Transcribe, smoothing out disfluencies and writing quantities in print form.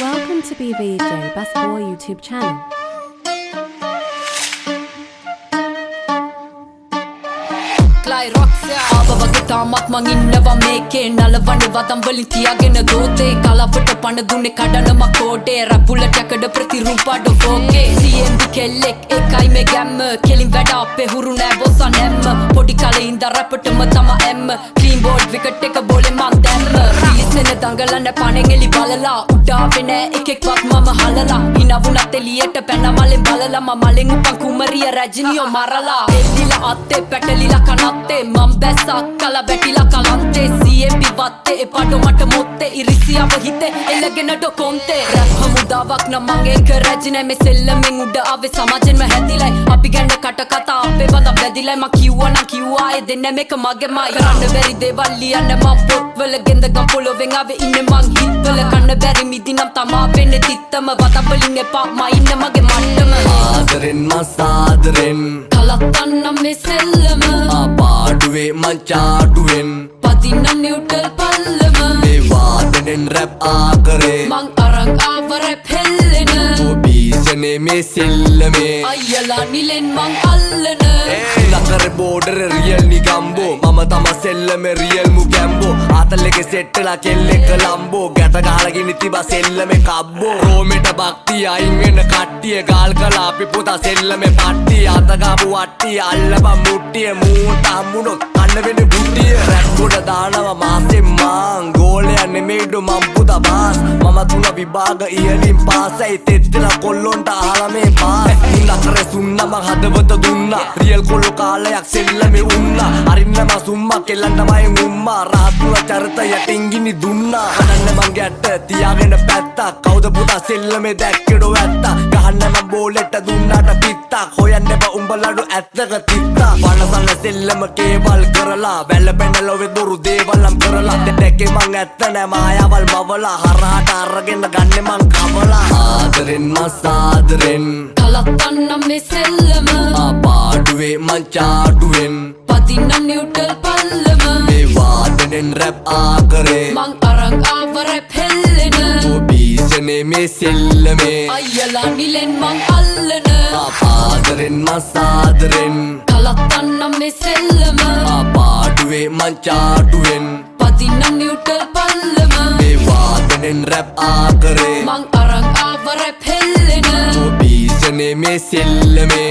Welcome to BVJ Best Boy YouTube channel. ආවවගේ තාමත් මං ඉන්නවා මේකේ නලවන්නේ වදම් වලින් තියාගෙන දෝතේ කලවට පණ දුන්නේ කඩනම කෝඩේ රැපුලට යකඩ ප්‍රතිරූපඩ ෆෝකේ CMB කෙල්ලෙක් එකයි මේ ගැම්ම කෙලින් වැඩ අපේ හුරු නෑ බොස්සා නැම්ම පොඩි කලේ ඉඳන් රැපටම තම එම්ම ක්ලීන් බෝඩ් විකට් එක බෝලේ මං දැම්ම රිලීස් වෙන දඟලන්න පණෙන් එලි බලලා උඩාවේ නෑ එකෙක්වත් මම හලලා හිනවුණත් එලියට පැන මලෙන් බලලා මම මලෙන් උපන් කුමරිය රැජිනියෝ මරලා එල්ලිලා අත්තේ පැටලිලා කනත්තේ මම බැස්සා කල වැටිලා කලන්තේ CMB වත්තේ එපාඩෝ මට මොත්තේ ඉරිසියාව හිතේ එල්ලගෙන ඩොකොන්තේ රැප් හමුදාවක් නම් මං ඒක රැජිනයි මේ සෙල්ලමෙන් උඩ ආවේ සමාජෙන්ම හැදිලයි අපි ගැන කට කතා අපේ බඳ වැදිලයි මං කිව්වා නම් කිව්වා ඒ දෙන්න මේක මගේමයි කරන්න බැරි දේවල් ලියන්න මං පොත්වල ගෙන්දගම් පොළොවෙන් ආවේ ඉන්නේ මං හිත්වල කන්න බැරි මිදි නම් තමා වෙන්නේ තිත්තම වතවලින් එපා මා ඉන්න මගේ මට්ටම ආදරෙන් මසාදරෙන් කලත්තන්නම් මේ සෙල්ලම පාඩුවේ මංචාඩුවෙන් පදින්න නිව්ටල් පල්ලම මේ වාදනෙන් රැප් ආකරේ මං අරන් ආව රැප් හෙල්ලෙන ඔබීසනේ මේ සෙල්ලමේ අයියලා නිලෙන් මං අල්ලන නකර බෝඩර රියල් නිගම්බෝ මම තම සෙල්ලමේ රියල් මුගැම්බෝ ආතල්ලෙගේ සෙට්ටලා කෙල්ලෙක් ලම්බෝ ගැට ගහලගෙන තිබා සෙල්ලමේ කබ්බෝ රෝමෙට බක්තිය අයින් වෙන කට්ටිය ගාල් කළා අපි පුතා සෙල්ලමේ පට්ටිය අතගාපු වට්ටිය අල්ලපන් මුට්ටිය මූට හම්බුනොත් කන්න වෙන බුට්ටිය රැප් ගොඩ දානවා මාසෙන් මාං ගෝලයා නෙමෙයිඩු මං පුතා බාස් මම තුන විභාග ඉහලින් පාසයි තෙත්තලා කොල්ලොන්ට අහලා මේ පාස් නකර සුන්නා මං හදවත දුන්නා රියල් කොල්ලෝ කාලයක් සෙල්ලමේ උන්නා අරින්නම සුම්මා කෙල්ලන්නමයි උම්මා රාතුල චරිත යටින් ගිනි දුන්නා කඩන්න මං ගැට්ට තියාගෙන පැත්තා කවුද පුතා සෙල්ලමේ දැක්කඩෝ ඇත්තා ගහන්න මං බෝලෙට දුන්නාට පිත්තක් හොයන්න එපා උඹලඩු ඇත්තක තිත්තා වනසන්න සෙල්ලම කේවල් කරලා වැල්ල පැනලොවේ දොරු දේවල්ම් කරලා දැක්කේ මං ඇත්ත නෑ මායාවල් මවලා හරහාට අරගෙන ගන්නෙ මං කවලා ආදරෙන් මසාදරෙන් කලත්තන්නම් මේ සෙල්ලම පාඩුවේ මංචාඩුවෙන් පදින්න නිව්ටල් පල්ලම මේ වාදනෙන් රැප් ආකරේ මං අරන් ආව රැප් හෙල්ලෙන ඔබීසනේ මේ සෙල්ලමේ අයියලා නිලෙන් මං අල්ලන ආදරෙන් මසාදරෙන් කලත්තන්නම් මේ සෙල්ලම පාඩුවේ මංචාඩුවෙන් පදින්න නිව්ටල් පල්ලම මේ වාදනෙන් රැප් ආකරේ මං අරන් ආව රැප් හෙල්ලෙන ඔබීසනේ මේ සෙල්ලමේ